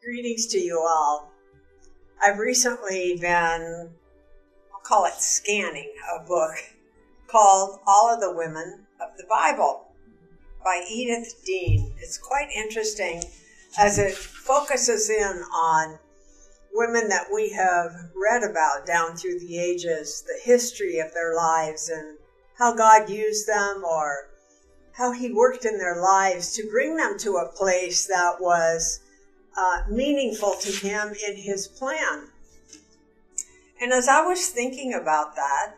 Greetings to you all. I've recently been, I'll call it scanning, a book called All of the Women of the Bible by Edith Dean. It's quite interesting as it focuses in on women that we have read about down through the ages, the history of their lives and how God used them or how he worked in their lives to bring them to a place that was meaningful to him in his plan. And as I was thinking about that,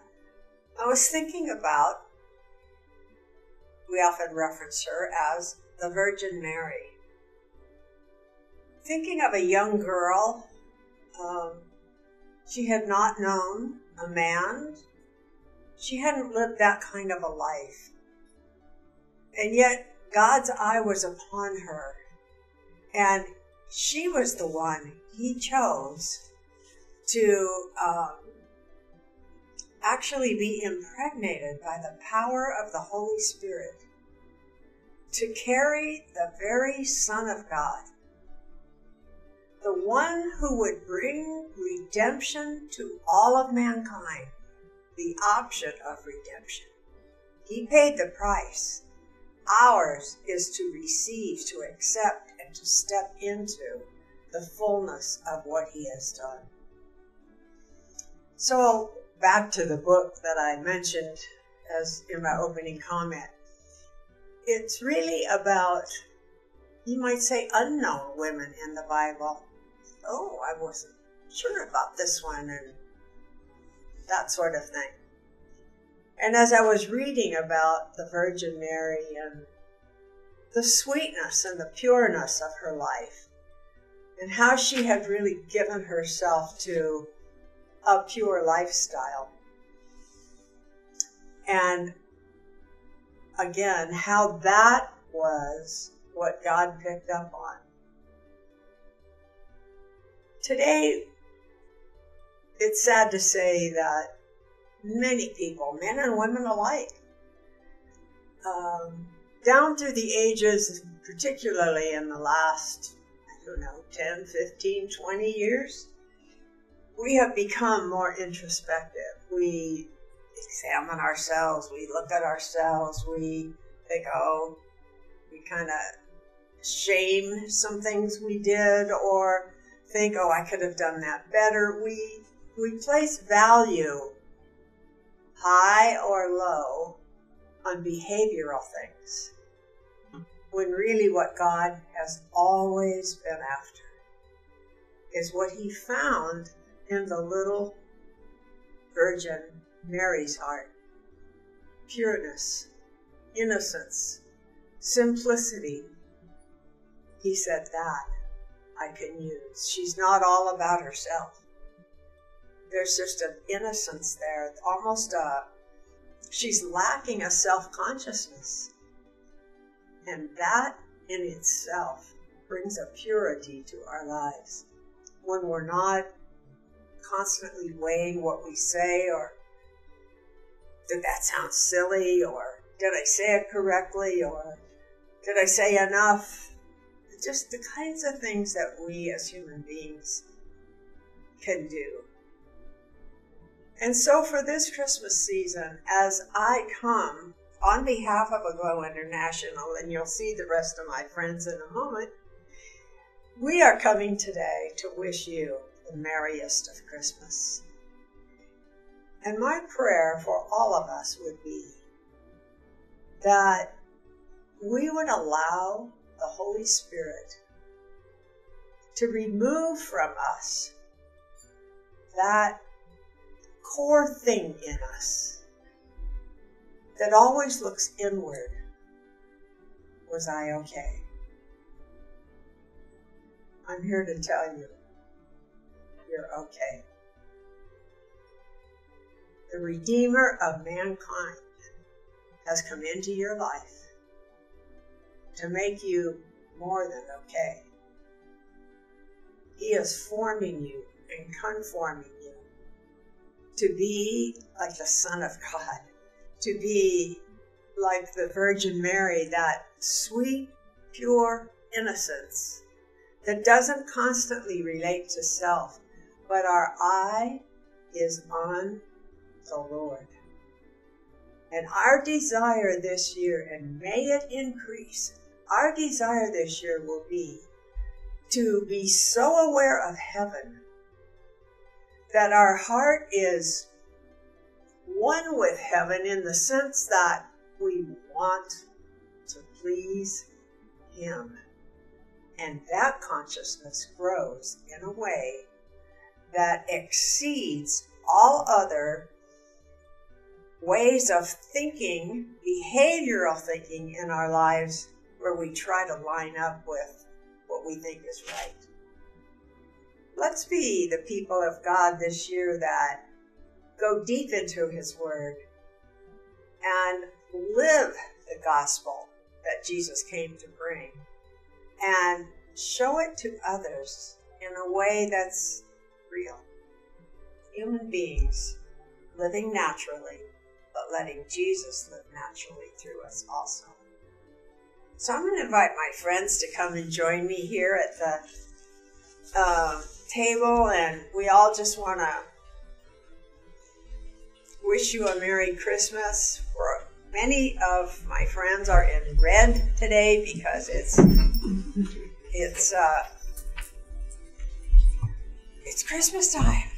I was thinking about, we often reference her as the Virgin Mary. Thinking of a young girl, she had not known a man. She hadn't lived that kind of a life. And yet God's eye was upon her. And she was the one he chose to actually be impregnated by the power of the Holy Spirit to carry the very Son of God, the one who would bring redemption to all of mankind, the option of redemption. He paid the price. Ours is to receive, to accept, and to step into the fullness of what he has done. So, back to the book that I mentioned as in my opening comment. It's really about, you might say, unknown women in the Bible. Oh, I wasn't sure about this one, and that sort of thing. And as I was reading about the Virgin Mary and the sweetness and the pureness of her life, and how she had really given herself to a pure lifestyle, and again, how that was what God picked up on. Today, it's sad to say that many people, men and women alike, down through the ages, particularly in the last, 10, 15, 20 years, we have become more introspective. We examine ourselves, we look at ourselves, we think, we kind of shame some things we did, or think, I could have done that better. We place value, high or low, on behavioral things, when really what God has always been after is what he found in the little Virgin Mary's heart. Pureness, innocence, simplicity. He said, that I can use. She's not all about herself. There's just an innocence there, almost she's lacking a self-consciousness. And that in itself brings a purity to our lives. When we're not constantly weighing what we say, or did that sound silly, or did I say it correctly, or did I say enough? Just the kinds of things that we as human beings can do. And so for this Christmas season, as I come on behalf of Aglow International, and you'll see the rest of my friends in a moment, we are coming today to wish you the merriest of Christmas. And my prayer for all of us would be that we would allow the Holy Spirit to remove from us that core thing in us that always looks inward. Was I okay? I'm here to tell you, you're okay. The Redeemer of mankind has come into your life to make you more than okay. He is forming you and conforming you to be like the Son of God, to be like the Virgin Mary, that sweet, pure innocence that doesn't constantly relate to self, but our eye is on the Lord. And our desire this year, and may it increase, our desire this year will be to be so aware of heaven that our heart is one with heaven in the sense that we want to please Him. And that consciousness grows in a way that exceeds all other ways of thinking, behavioral thinking in our lives, where we try to line up with what we think is right. Let's be the people of God this year that go deep into His Word and live the gospel that Jesus came to bring, and show it to others in a way that's real. Human beings living naturally, but letting Jesus live naturally through us also. So I'm going to invite my friends to come and join me here at the table, and we all just want to wish you a Merry Christmas. Many of my friends are in red today because it's Christmas time.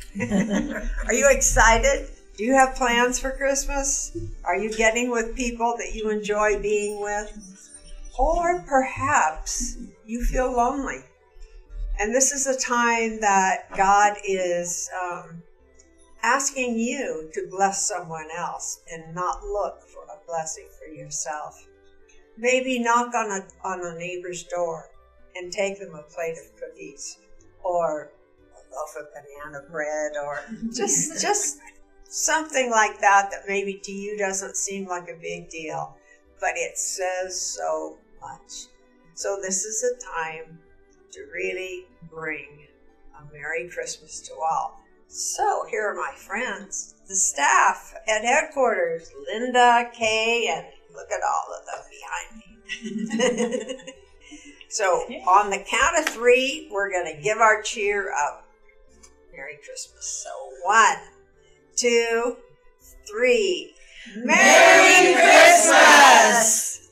Are you excited? Do you have plans for Christmas? Are you getting with people that you enjoy being with? Or perhaps you feel lonely. And this is a time that God is asking you to bless someone else and not look for a blessing for yourself. Maybe knock on a neighbor's door and take them a plate of cookies or a loaf of banana bread, or just something like that maybe to you doesn't seem like a big deal, but it says so much. So this is a time to really bring a Merry Christmas to all. So here are my friends, the staff at headquarters, Linda, Kay, and look at all of them behind me. So on the count of 3, we're going to give our cheer up. Merry Christmas. So 1, 2, 3. Merry Christmas!